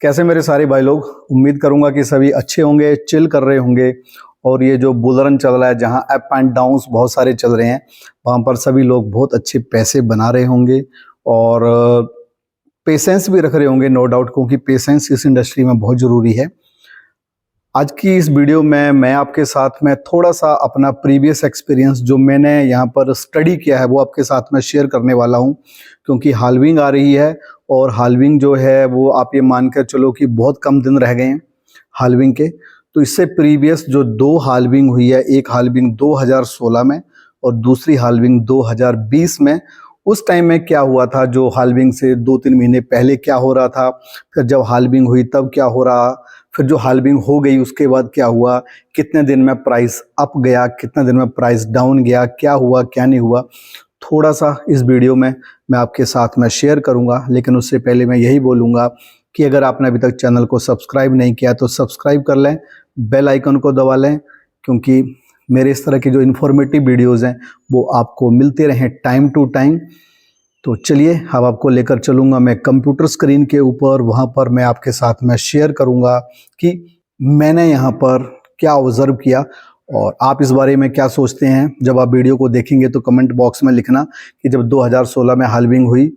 कैसे मेरे सारे भाई लोग। उम्मीद करूंगा कि सभी अच्छे होंगे, चिल कर रहे होंगे। और ये जो बुल रन चल रहा है, जहां अप एंड डाउन्स बहुत सारे चल रहे हैं, वहां पर सभी लोग बहुत अच्छे पैसे बना रहे होंगे। और पेशेंस भी रख रहे होंगे, नो डाउट, क्योंकि पेशेंस इस इंडस्ट्री में बहुत ज़रूरी है। आज की इस वीडियो में मैं आपके साथ में थोड़ा सा अपना प्रीवियस एक्सपीरियंस जो मैंने यहाँ पर स्टडी किया है वो आपके साथ में शेयर करने वाला हूँ, क्योंकि हाल्विंग आ रही है। और हाल्विंग जो है वो आप ये मान कर चलो कि बहुत कम दिन रह गए हैं हाल्विंग के। तो इससे प्रीवियस जो दो हाल्विंग हुई है, एक हाल्विंग 2016 में और दूसरी हाल्विंग 2020 में, उस टाइम में क्या हुआ था, जो हाल्विंग से 2-3 महीने पहले क्या हो रहा था, फिर जब हाल्विंग हुई तब क्या हो रहा, फिर जो हाल्विंग हो गई उसके बाद क्या हुआ, कितने दिन में प्राइस अप गया, कितने दिन में प्राइस डाउन गया, क्या हुआ क्या नहीं हुआ, थोड़ा सा इस वीडियो में मैं आपके साथ में शेयर करूंगा। लेकिन उससे पहले मैं यही बोलूँगा कि अगर आपने अभी तक चैनल को सब्सक्राइब नहीं किया तो सब्सक्राइब कर लें, बेल आइकन को दबा लें, क्योंकि मेरे इस तरह की जो इन्फॉर्मेटिव वीडियोज़ हैं वो आपको मिलते रहें टाइम टू टाइम। तो चलिए अब आपको लेकर चलूँगा मैं कंप्यूटर स्क्रीन के ऊपर। वहाँ पर मैं आपके साथ में शेयर करूँगा कि मैंने यहाँ पर क्या ऑब्ज़र्व किया और आप इस बारे में क्या सोचते हैं। जब आप वीडियो को देखेंगे तो कमेंट बॉक्स में लिखना कि जब 2016 में हाल्विंग हुई,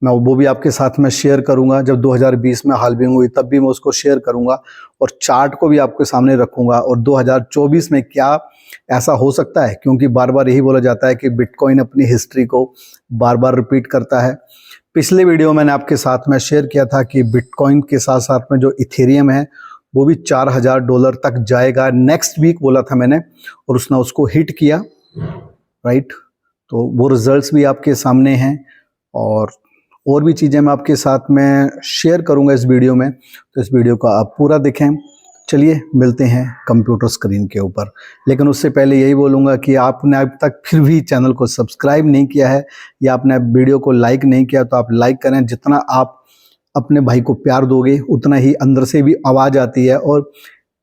मैं वो भी आपके साथ में शेयर करूंगा। जब 2020 में हाल्विंग हुई तब भी मैं उसको शेयर करूंगा और चार्ट को भी आपके सामने रखूंगा। और 2024 में क्या ऐसा हो सकता है, क्योंकि बार बार यही बोला जाता है कि बिटकॉइन अपनी हिस्ट्री को बार बार रिपीट करता है। पिछले वीडियो मैंने आपके साथ में शेयर किया था कि बिटकॉइन के साथ साथ में जो इथेरियम है वो भी $4000 तक जाएगा नेक्स्ट वीक, बोला था मैंने, और उसने उसको हिट किया, राइट। तो वो रिजल्ट्स भी आपके सामने हैं और भी चीज़ें मैं आपके साथ में शेयर करूंगा इस वीडियो में। तो इस वीडियो को आप पूरा देखें। चलिए मिलते हैं कंप्यूटर स्क्रीन के ऊपर। लेकिन उससे पहले यही बोलूँगा कि आपने अब तक फिर भी चैनल को सब्सक्राइब नहीं किया है या आपने वीडियो को लाइक नहीं किया तो आप लाइक करें। जितना आप अपने भाई को प्यार दोगे उतना ही अंदर से भी आवाज़ आती है। और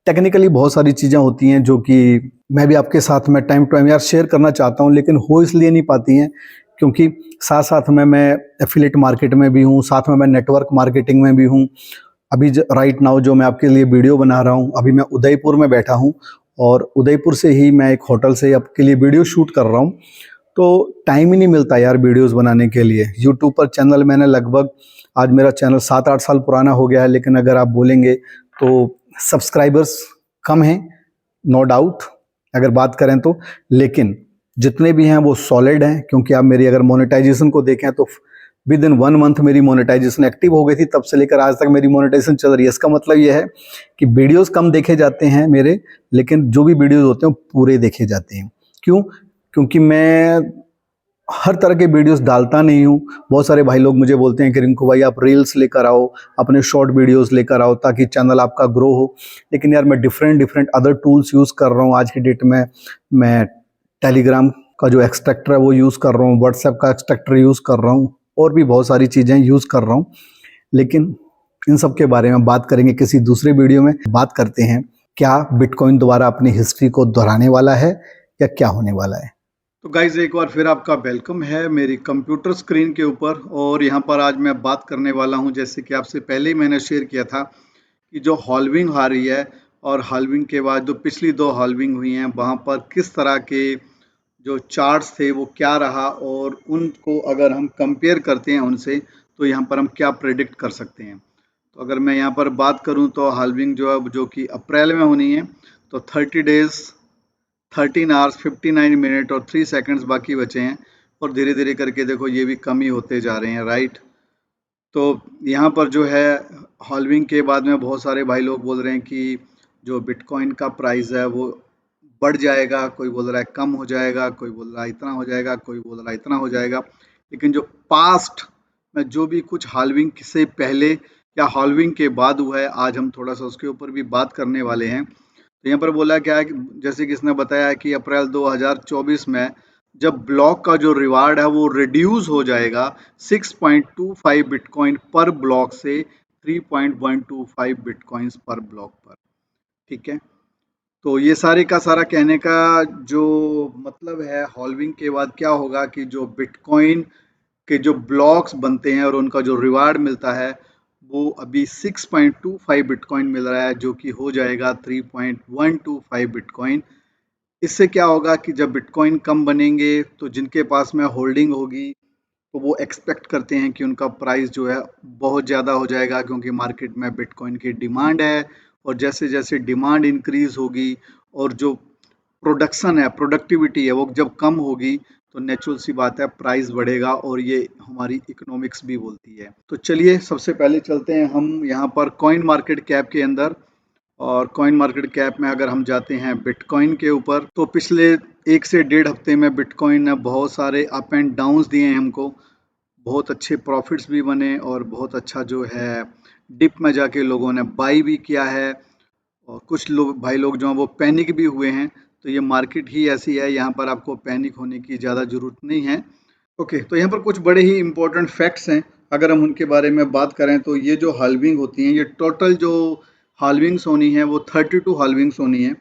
टेक्निकली बहुत सारी चीज़ें होती हैं जो कि मैं भी आपके साथ में टाइम टू टाइम यार शेयर करना चाहता हूँ, लेकिन हो इसलिए नहीं पाती हैं क्योंकि साथ साथ में मैं एफिलिएट मार्केट में भी हूँ, साथ में मैं नेटवर्क मार्केटिंग में भी हूँ। अभी राइट नाउ जो मैं आपके लिए वीडियो बना रहा हूँ, अभी मैं उदयपुर में बैठा हूँ और उदयपुर से ही मैं एक होटल से आपके लिए वीडियो शूट कर रहा हूँ। तो टाइम ही नहीं मिलता यार वीडियोस बनाने के लिए। यूट्यूब पर चैनल मैंने लगभग, आज मेरा चैनल 7-8 साल पुराना हो गया है, लेकिन अगर आप बोलेंगे तो सब्सक्राइबर्स कम हैं, नो डाउट, अगर बात करें तो। लेकिन जितने भी हैं वो सॉलिड हैं, क्योंकि आप मेरी अगर मोनेटाइजेशन को देखें तो विद इन 1 मंथ मेरी मोनेटाइजेशन एक्टिव हो गई थी, तब से लेकर आज तक मेरी मोनेटाइजेशन चल रही है। इसका मतलब ये है कि वीडियोस कम देखे जाते हैं मेरे, लेकिन जो भी वीडियोस होते हैं पूरे देखे जाते हैं। क्यों? क्योंकि मैं हर तरह के वीडियोस डालता नहीं हूँ। बहुत सारे भाई लोग मुझे बोलते हैं कि रिंकू भाई आप रील्स लेकर आओ, अपने शॉर्ट वीडियोस लेकर आओ ताकि चैनल आपका ग्रो हो। लेकिन यार मैं डिफरेंट अदर टूल्स यूज़ कर रहा हूँ। आज की डेट में मैं टेलीग्राम का जो एक्सट्रैक्टर है वो यूज़ कर रहा हूँ, व्हाट्सएप का एक्सट्रैक्टर यूज़ कर रहा हूँ, और भी बहुत सारी चीज़ें यूज़ कर रहा हूँ। लेकिन इन सब के बारे में बात करेंगे किसी दूसरे वीडियो में। बात करते हैं, क्या बिटकॉइन दोबारा अपनी हिस्ट्री को दोहराने वाला है या क्या होने वाला है। तो गाइज एक बार फिर आपका वेलकम है मेरी कंप्यूटर स्क्रीन के ऊपर। और यहाँ पर आज मैं बात करने वाला हूँ, जैसे कि आपसे पहले ही मैंने शेयर किया था, कि जो हाल्विंग आ रही है और हाल्विंग के बाद जो पिछली 2 हाल्विंग हुई हैं वहाँ पर किस तरह के जो चार्ट्स थे वो क्या रहा, और उनको अगर हम कंपेयर करते हैं उनसे तो यहाँ पर हम क्या प्रेडिक्ट कर सकते हैं। तो अगर मैं यहाँ पर बात करूँ तो हाल्विंग जो है, जो कि अप्रैल में होनी है, तो 30 डेज 13 आवर्स 59 मिनट और 3 सेकंड्स बाकी बचे हैं। और धीरे धीरे करके देखो ये भी कम ही होते जा रहे हैं, राइट। तो यहाँ पर जो है हाल्विंग के बाद में बहुत सारे भाई लोग बोल रहे हैं कि जो बिटकॉइन का प्राइस है वो बढ़ जाएगा, कोई बोल रहा है कम हो जाएगा, कोई बोल रहा है इतना हो जाएगा, कोई बोल रहा है इतना हो जाएगा। लेकिन जो पास्ट में जो भी कुछ हाल्विंग से पहले या हाल्विंग के बाद हुआ है, आज हम थोड़ा सा उसके ऊपर भी बात करने वाले हैं। तो यहाँ पर बोला क्या है कि जैसे कि इसने बताया है कि अप्रैल 2024 में जब ब्लॉक का जो रिवार्ड है वो रिड्यूस हो जाएगा 6.25 बिटकॉइन पर ब्लॉक से 3.125 बिटकॉइंस पर ब्लॉक पर, ठीक है। तो ये सारे का सारा कहने का जो मतलब है, हॉल्विंग के बाद क्या होगा कि जो बिटकॉइन के जो ब्लॉक्स बनते हैं और उनका जो रिवार्ड मिलता है वो अभी 6.25 बिटकॉइन मिल रहा है, जो कि हो जाएगा 3.125 बिटकॉइन। इससे क्या होगा कि जब बिटकॉइन कम बनेंगे तो जिनके पास में होल्डिंग होगी तो वो एक्सपेक्ट करते हैं कि उनका प्राइस जो है बहुत ज़्यादा हो जाएगा, क्योंकि मार्केट में बिटकॉइन की डिमांड है। और जैसे जैसे डिमांड इंक्रीज होगी और जो प्रोडक्शन है, प्रोडक्टिविटी है, वो जब कम होगी तो नेचुरल सी बात है प्राइस बढ़ेगा, और ये हमारी इकोनॉमिक्स भी बोलती है। तो चलिए सबसे पहले चलते हैं हम यहाँ पर कॉइन मार्केट कैप के अंदर। और कॉइन मार्केट कैप में अगर हम जाते हैं बिटकॉइन के ऊपर, तो पिछले 1 से 1.5 हफ्ते में बिटकॉइन ने बहुत सारे अप एंड डाउन्स दिए हैं हमको। बहुत अच्छे प्रॉफिट्स भी बने और बहुत अच्छा जो है डिप में जाके लोगों ने बाई भी किया है। और कुछ लोग भाई लोग जो हैं वो पैनिक भी हुए हैं। तो ये मार्केट ही ऐसी है, यहाँ पर आपको पैनिक होने की ज़्यादा ज़रूरत नहीं है। ओके, तो यहाँ पर कुछ बड़े ही इम्पोर्टेंट फैक्ट्स हैं। अगर हम उनके बारे में बात करें तो ये जो हाल्विंग होती हैं, ये टोटल जो हाल्विंग्स होनी है वो 32 हाल्विंग्स होनी है।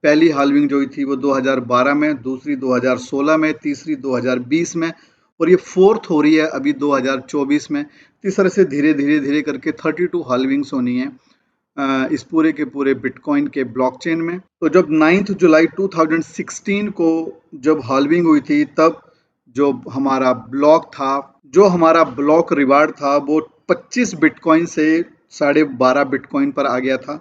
पहली हाल्विंग जो हुई थी वो 2012 में, दूसरी 2016 में, तीसरी 2020 में, और ये फोर्थ हो रही है अभी 2024 में। इस तरह से धीरे धीरे धीरे करके 32 हाल्विंग्स होनी है इस पूरे के पूरे बिटकॉइन के ब्लॉकचेन में। तो जब 9 जुलाई 2016 को जब हाल्विंग हुई थी, तब जो हमारा ब्लॉक था, जो हमारा ब्लॉक रिवार्ड था, वो 25 बिटकॉइन से 12.5 बिटकॉइन पर आ गया था।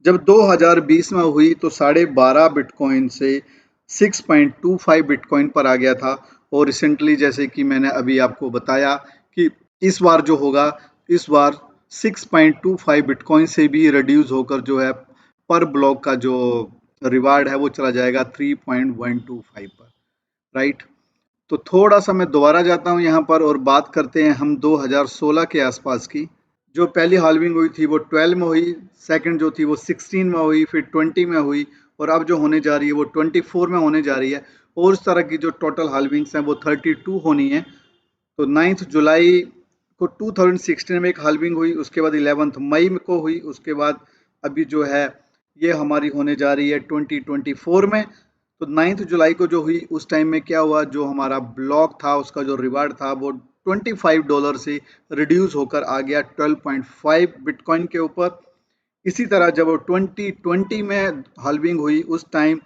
जब 2020 में हुई तो 12.5 बिटकॉइन से 6.25 बिटकॉइन पर आ गया था। और रिसेंटली जैसे कि मैंने अभी आपको बताया कि इस बार जो होगा, इस बार 6.25 बिटकॉइन से भी रिड्यूस होकर जो है पर ब्लॉक का जो रिवार्ड है वो चला जाएगा 3.125 पर, राइट। तो थोड़ा सा मैं दोबारा जाता हूँ यहाँ पर और बात करते हैं हम 2016 के आसपास की। जो पहली हाल्विंग हुई थी वो 12 में हुई, सेकंड जो थी वो 16 में हुई, फिर 20 में हुई, और अब जो होने जा रही है वो 24 में होने जा रही है। और इस तरह की जो टोटल हाल्विंग्स हैं वो 32 होनी है। तो 9 जुलाई को 2016 में एक हाल्विंग हुई, उसके बाद 11 मई को हुई, उसके बाद अभी जो है ये हमारी होने जा रही है 2024 में। तो 9 जुलाई को जो हुई उस टाइम में क्या हुआ, जो हमारा ब्लॉक था उसका जो रिवार्ड था वो $25 से रिड्यूस होकर आ गया 12.5 बिटकॉइन के ऊपर। इसी तरह जब 2020 में हाल्विंग हुई उस टाइम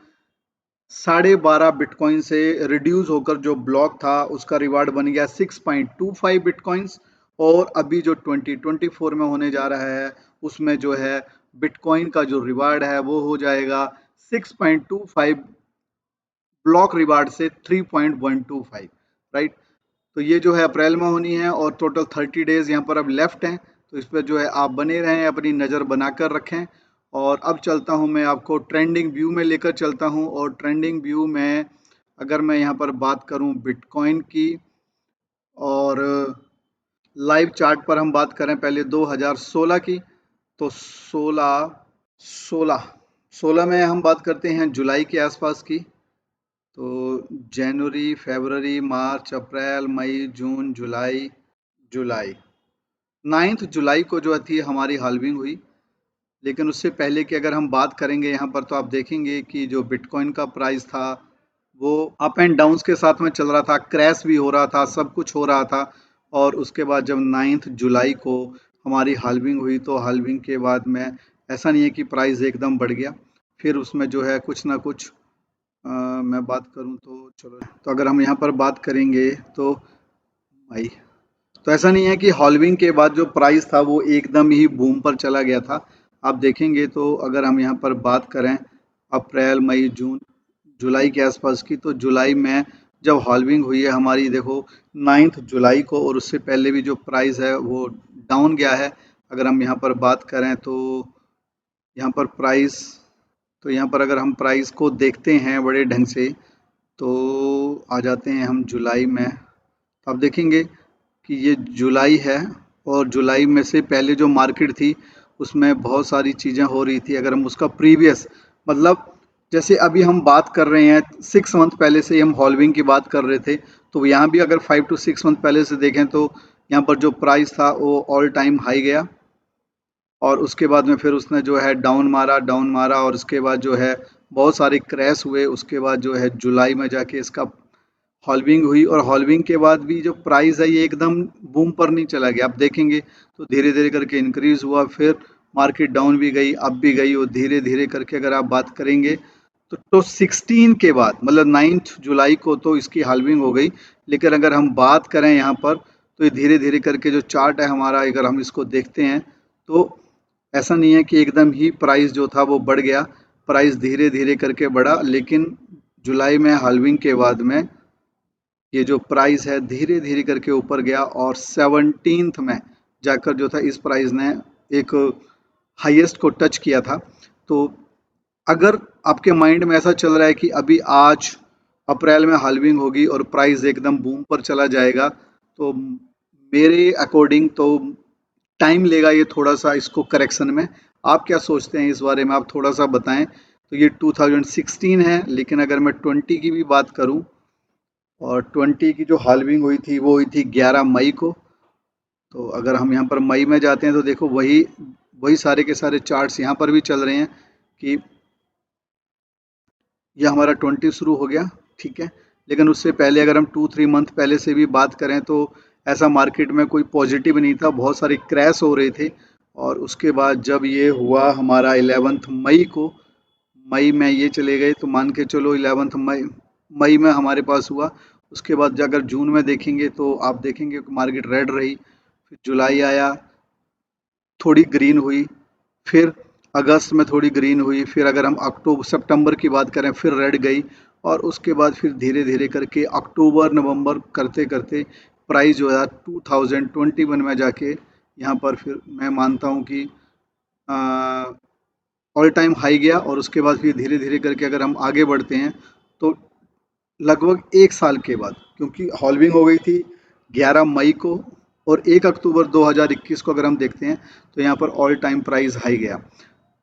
12.5 बिटकॉइन से रिड्यूस होकर जो ब्लॉक था उसका रिवार्ड बन गया 6.25 बिटकॉइंस। और अभी जो 2024 में होने जा रहा है उसमें जो है बिटकॉइन का जो रिवार्ड है वो हो जाएगा 6.25 ब्लॉक रिवार्ड से 3.125, राइट। तो ये जो है अप्रैल में होनी है और टोटल 30 डेज यहाँ पर अब लेफ्ट हैं। तो इस पर जो है आप बने रहें, अपनी नज़र बनाकर रखें। और अब चलता हूँ मैं आपको ट्रेंडिंग व्यू में लेकर चलता हूँ। और ट्रेंडिंग व्यू में अगर मैं यहाँ पर बात करूँ बिटकॉइन की, और लाइव चार्ट पर हम बात करें पहले 2016 की, तो 16 में हम बात करते हैं जुलाई के आसपास की। तो जनवरी, फरवरी, मार्च, अप्रैल, मई, जून, जुलाई, जुलाई 9 जुलाई को जो थी हमारी हाल्विंग हुई। लेकिन उससे पहले की अगर हम बात करेंगे यहाँ पर, तो आप देखेंगे कि जो बिटकॉइन का प्राइस था वो अप एंड डाउन्स के साथ में चल रहा था, क्रैश भी हो रहा था, सब कुछ हो रहा था। और उसके बाद जब 9 जुलाई को हमारी हाल्विंग हुई तो हाल्विंग के बाद में ऐसा नहीं है कि प्राइस एकदम बढ़ गया, फिर उसमें जो है कुछ ना कुछ मैं बात करूं तो चलो, तो अगर हम यहाँ पर बात करेंगे तो भाई, तो ऐसा नहीं है कि हाल्विंग के बाद जो प्राइस था वो एकदम ही बूम पर चला गया था। आप देखेंगे तो अगर हम यहाँ पर बात करें अप्रैल, मई, जून, जुलाई के आसपास की, तो जुलाई में जब हाल्विंग हुई है हमारी, देखो 9 जुलाई को, और उससे पहले भी जो प्राइस है वो डाउन गया है। अगर हम यहाँ पर बात करें तो यहाँ पर प्राइस, तो यहाँ पर अगर हम प्राइस को देखते हैं बड़े ढंग से, तो आ जाते हैं हम जुलाई में। तो आप देखेंगे कि ये जुलाई है, और जुलाई में से पहले जो मार्केट थी उसमें बहुत सारी चीज़ें हो रही थी। अगर हम उसका प्रीवियस, मतलब जैसे अभी हम बात कर रहे हैं 6 मंथ पहले से ही हम हॉल्विंग की बात कर रहे थे, तो यहाँ भी अगर 5 to 6 मंथ पहले से देखें तो यहाँ पर जो प्राइस था वो ऑल टाइम हाई गया। और उसके बाद में फिर उसने जो है डाउन मारा, और उसके बाद जो है बहुत सारे क्रैश हुए। उसके बाद जो है जुलाई में जाके इसका हॉल्विंग हुई और हॉल्विंग के बाद भी जो प्राइस है ये एकदम बूम पर नहीं चला गया। आप देखेंगे तो धीरे धीरे करके इंक्रीज हुआ, फिर मार्केट डाउन भी गई, अप भी गई, और धीरे धीरे करके अगर आप बात करेंगे तो 16 के बाद मतलब 9 जुलाई को तो इसकी हाल्विंग हो गई। लेकिन अगर हम बात करें यहाँ पर तो ये धीरे धीरे करके जो चार्ट है हमारा, अगर हम इसको देखते हैं तो ऐसा नहीं है कि एकदम ही प्राइस जो था वो बढ़ गया। प्राइस धीरे धीरे करके बढ़ा, लेकिन जुलाई में हाल्विंग के बाद में ये जो प्राइस है धीरे धीरे करके ऊपर गया, और 17th में जाकर जो था इस प्राइस ने एक हाईएस्ट को टच किया था। तो अगर आपके माइंड में ऐसा चल रहा है कि अभी आज अप्रैल में हाल्विंग होगी और प्राइस एकदम बूम पर चला जाएगा, तो मेरे अकॉर्डिंग तो टाइम लेगा ये थोड़ा सा इसको करेक्शन में। आप क्या सोचते हैं इस बारे में, आप थोड़ा सा बताएं। तो ये 2016 है, लेकिन अगर मैं 20 की भी बात करूं, और 20 की जो हाल्विंग हुई थी वो हुई थी 11 मई को। तो अगर हम यहाँ पर मई में जाते हैं तो देखो वही वही सारे के सारे चार्ट्स यहाँ पर भी चल रहे हैं कि यह हमारा 20 शुरू हो गया, ठीक है। लेकिन उससे पहले अगर हम 2-3 मंथ पहले से भी बात करें तो ऐसा मार्केट में कोई पॉजिटिव नहीं था, बहुत सारे क्रैश हो रहे थे। और उसके बाद जब ये हुआ हमारा 11 मई को, मई में ये चले गए तो मान के चलो 11 मई मई में हमारे पास हुआ। उसके बाद जाकर जून में देखेंगे तो आप देखेंगे कि मार्केट रेड रही, फिर जुलाई आया, थोड़ी ग्रीन हुई, फिर अगस्त में थोड़ी ग्रीन हुई, फिर अगर हम अक्टूबर सितंबर की बात करें फिर रेड गई, और उसके बाद फिर धीरे धीरे करके अक्टूबर नवंबर करते करते प्राइस जो है 2021 में जाके यहाँ पर फिर मैं मानता हूँ कि ऑल टाइम हाई गया। और उसके बाद फिर धीरे धीरे करके अगर हम आगे बढ़ते हैं तो लगभग 1 साल के बाद, क्योंकि हॉल्विंग हो गई थी 11 मई को, और 1 अक्टूबर 2021 को अगर हम देखते हैं तो यहाँ पर ऑल टाइम प्राइस हाई गया।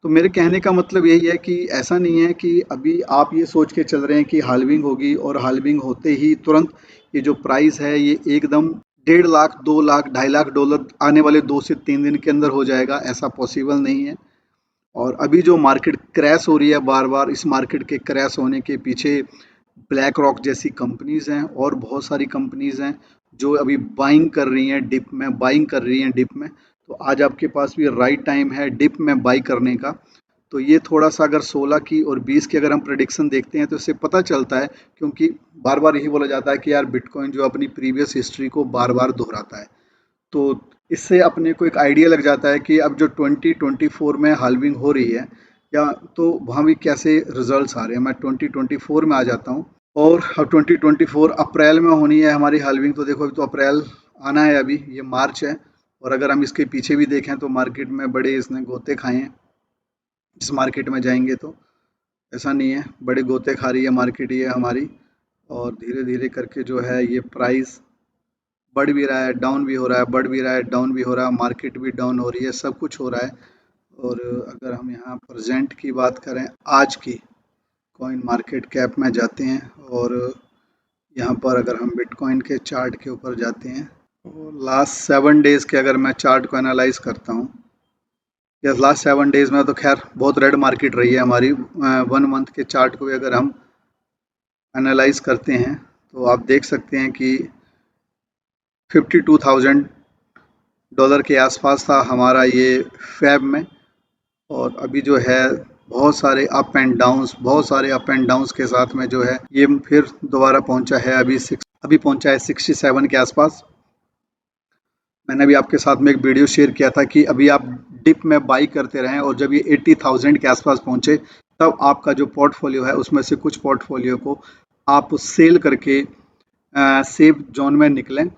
तो मेरे कहने का मतलब यही है कि ऐसा नहीं है कि अभी आप ये सोच के चल रहे हैं कि हाल्विंग होगी और हाल्विंग होते ही तुरंत ये जो प्राइस है ये एकदम 1.5 लाख 2 लाख $2.5 लाख आने वाले 2 से 3 दिन के अंदर हो जाएगा, ऐसा पॉसिबल नहीं है। और अभी जो मार्केट क्रैश हो रही है बार बार, इस मार्केट के क्रैश होने के पीछे ब्लैक रॉक जैसी कंपनीज हैं और बहुत सारी कंपनीज हैं जो अभी बाइंग कर रही हैं डिप में। तो आज आपके पास भी राइट टाइम है डिप में बाई करने का। तो ये थोड़ा सा अगर 16 की और 20 की अगर हम प्रेडिक्शन देखते हैं तो इससे पता चलता है, क्योंकि बार बार यही बोला जाता है कि यार बिटकॉइन जो अपनी प्रीवियस हिस्ट्री को बार बार दोहराता है। तो इससे अपने को एक आइडिया लग जाता है कि अब जो 2024 में हाल्विंग हो रही है या तो वहाँ भी कैसे रिजल्ट्स आ रहे हैं। मैं 2024 में आ जाता हूँ, और अब 2024 अप्रैल में होनी है हमारी हाल्विंग। तो देखो अभी तो अप्रैल आना है, अभी ये मार्च है, और अगर हम इसके पीछे भी देखें तो मार्केट में बड़े इसने गोते खाए हैं। इस मार्केट में जाएंगे तो ऐसा नहीं है, बड़े गोते खा रही है मार्केट ये हमारी। और धीरे धीरे करके जो है ये प्राइस बढ़ भी रहा है, डाउन भी हो रहा है, बढ़ भी रहा है, डाउन भी हो रहा है, मार्केट भी डाउन हो रही है, सब कुछ हो रहा है। और अगर हम यहाँ प्रेजेंट की बात करें, आज की कॉइन मार्केट कैप में जाते हैं, और यहाँ पर अगर हम बिटकॉइन के चार्ट के ऊपर जाते हैं तो लास्ट 7 डेज़ के अगर मैं चार्ट को एनालाइज करता हूँ, या लास्ट 7 डेज़ में तो खैर बहुत रेड मार्केट रही है हमारी। 1 मंथ के चार्ट को भी अगर हम एनालाइज करते हैं तो आप देख सकते हैं कि $52,000 के आसपास था हमारा ये फैब में। और अभी जो है बहुत सारे अप एंड डाउन्स के साथ में जो है ये फिर दोबारा पहुंचा है, अभी पहुंचा है 67 के आसपास। मैंने अभी आपके साथ में एक वीडियो शेयर किया था कि अभी आप डिप में बाई करते रहें, और जब ये 80,000 के आसपास पहुंचे तब आपका जो पोर्टफोलियो है उसमें से कुछ पोर्टफोलियो को आप सेल करके सेफ जोन में निकलें।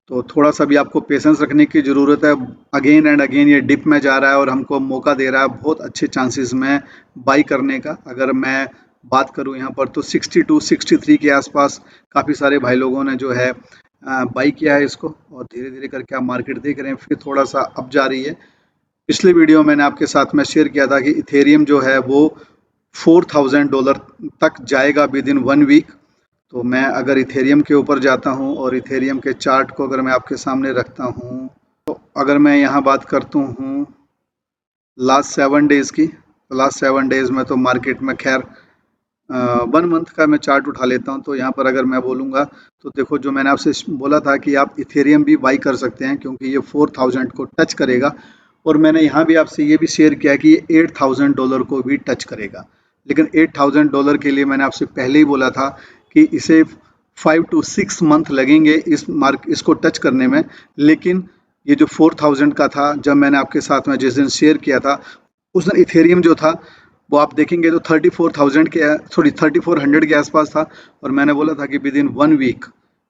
तो थोड़ा सा भी आपको पेशेंस रखने की ज़रूरत है। अगेन एंड अगेन ये डिप में जा रहा है और हमको मौका दे रहा है बहुत अच्छे चांसेस में बाई करने का। अगर मैं बात करूं यहाँ पर तो 62-63 के आसपास काफ़ी सारे भाई लोगों ने जो है बाई किया है इसको, और धीरे धीरे करके आप मार्केट देख रहे हैं फिर थोड़ा सा अप जा रही है। पिछले वीडियो मैंने आपके साथ में शेयर किया था कि इथेरियम जो है वो $4,000 तक जाएगा विद इन 1 वीक। तो मैं अगर इथेरियम के ऊपर जाता हूं और इथेरियम के चार्ट को अगर मैं आपके सामने रखता हूं, तो अगर मैं यहां बात करता हूं लास्ट 7 डेज़ की, तो लास्ट 7 डेज़ में तो मार्केट में खैर 1 मंथ का मैं चार्ट उठा लेता हूँ, तो यहाँ पर अगर मैं बोलूँगा तो देखो, जो मैंने आपसे बोला था कि आप इथेरियम भी बाई कर सकते हैं क्योंकि ये 4000 को टच करेगा, और मैंने यहाँ भी आपसे ये भी शेयर किया कि ये $8000 को भी टच करेगा। लेकिन $8000 के लिए मैंने आपसे पहले ही बोला था कि इसे 5 to 6 मंथ लगेंगे इसको टच करने में। लेकिन ये जो 4000 का था, जब मैंने आपके साथ में जिस दिन शेयर किया था, उस दिन इथेरियम जो था वो आप देखेंगे तो 3400 के आसपास था, और मैंने बोला था कि विद इन 1 वीक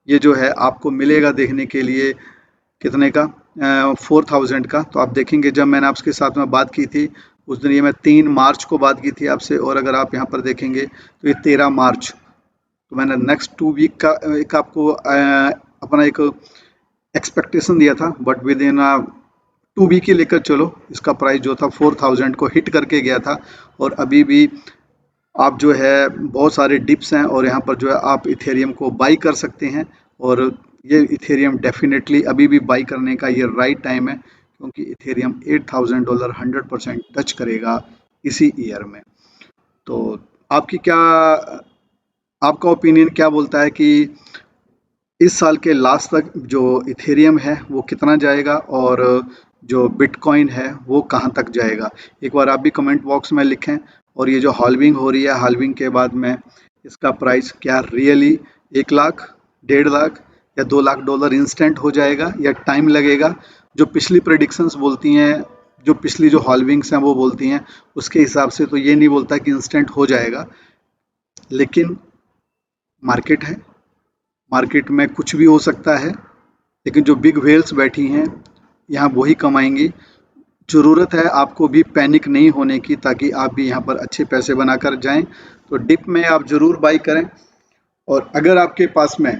ये जो है आपको मिलेगा देखने के लिए कितने का, 4000 का। तो आप देखेंगे, जब मैंने आपके साथ में बात की थी उस दिन, ये मैं 3 मार्च को बात की थी आपसे, और अगर आप यहाँ पर देखेंगे तो ये 13 मार्च, तो मैंने नेक्स्ट 2 वीक का एक आपको अपना एक एक्सपेक्टेशन दिया था, बट विद इन 2 वीक ही लेकर चलो, इसका प्राइस जो था 4000 को हिट करके गया था। और अभी भी आप जो है बहुत सारे डिप्स हैं, और यहाँ पर जो है आप इथेरियम को बाई कर सकते हैं, और ये इथेरियम डेफिनेटली अभी भी बाई करने का ये राइट टाइम है, क्योंकि इथेरियम $8000 100% टच करेगा इसी ईयर में। तो आपकी क्या आपका ओपिनियन क्या बोलता है कि इस साल के लास्ट तक जो इथेरियम है वो कितना जाएगा, और जो बिटकॉइन है वो कहाँ तक जाएगा? एक बार आप भी कमेंट बॉक्स में लिखें। और ये जो हाल्विंग हो रही है, हाल्विंग के बाद में इसका प्राइस क्या रियली 1 लाख, 1.5 लाख या $2 लाख इंस्टेंट हो जाएगा, या टाइम लगेगा? जो पिछली प्रेडिक्शंस बोलती हैं, जो पिछली जो हाल्विंग्स हैं वो बोलती हैं, उसके हिसाब से तो ये नहीं बोलता कि इंस्टेंट हो जाएगा। लेकिन मार्केट है, मार्केट में कुछ भी हो सकता है, लेकिन जो बिग व्हेल्स बैठी हैं यहाँ वही कमाएंगी। ज़रूरत है आपको भी पैनिक नहीं होने की, ताकि आप भी यहाँ पर अच्छे पैसे बनाकर जाएं। तो डिप में आप ज़रूर बाई करें, और अगर आपके पास में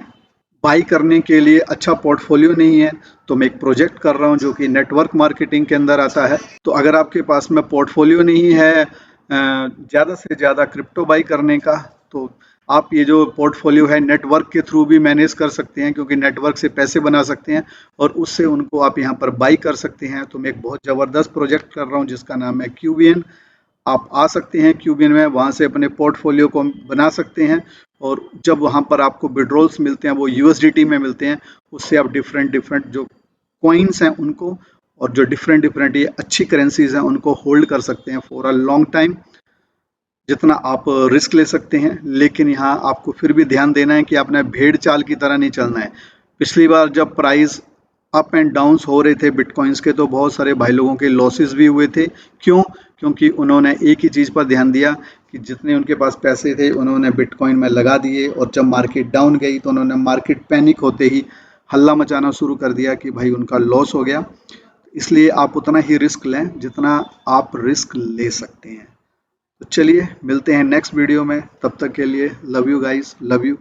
बाई करने के लिए अच्छा पोर्टफोलियो नहीं है, तो मैं एक प्रोजेक्ट कर रहा हूँ जो कि नेटवर्क मार्केटिंग के अंदर आता है। तो अगर आपके पास में पोर्टफोलियो नहीं है ज़्यादा से ज़्यादा क्रिप्टो बाई करने का, तो आप ये जो पोर्टफोलियो है नेटवर्क के थ्रू भी मैनेज कर सकते हैं, क्योंकि नेटवर्क से पैसे बना सकते हैं और उससे उनको आप यहाँ पर बाई कर सकते हैं। तो मैं एक बहुत ज़बरदस्त प्रोजेक्ट कर रहा हूँ जिसका नाम है क्यूबियन। आप आ सकते हैं क्यूबियन में, वहाँ से अपने पोर्टफोलियो को बना सकते हैं, और जब वहाँ पर आपको विड्रॉल्स मिलते हैं वो USDT में मिलते हैं। उससे आप डिफरेंट जो कॉइन्स हैं उनको, और जो डिफरेंट ये अच्छी करेंसीज हैं उनको होल्ड कर सकते हैं फॉर अ लॉन्ग टाइम, जितना आप रिस्क ले सकते हैं। लेकिन यहाँ आपको फिर भी ध्यान देना है कि आपने भेड़ चाल की तरह नहीं चलना है। पिछली बार जब प्राइस अप एंड डाउन्स हो रहे थे बिटकॉइंस के, तो बहुत सारे भाई लोगों के लॉसेस भी हुए थे। क्यों? क्योंकि उन्होंने एक ही चीज़ पर ध्यान दिया कि जितने उनके पास पैसे थे उन्होंने बिटकॉइन में लगा दिए, और जब मार्केट डाउन गई तो उन्होंने मार्केट पैनिक होते ही हल्ला मचाना शुरू कर दिया कि भाई उनका लॉस हो गया। इसलिए आप उतना ही रिस्क लें जितना आप रिस्क ले सकते हैं। तो चलिए मिलते हैं नेक्स्ट वीडियो में, तब तक के लिए love you guys, love you.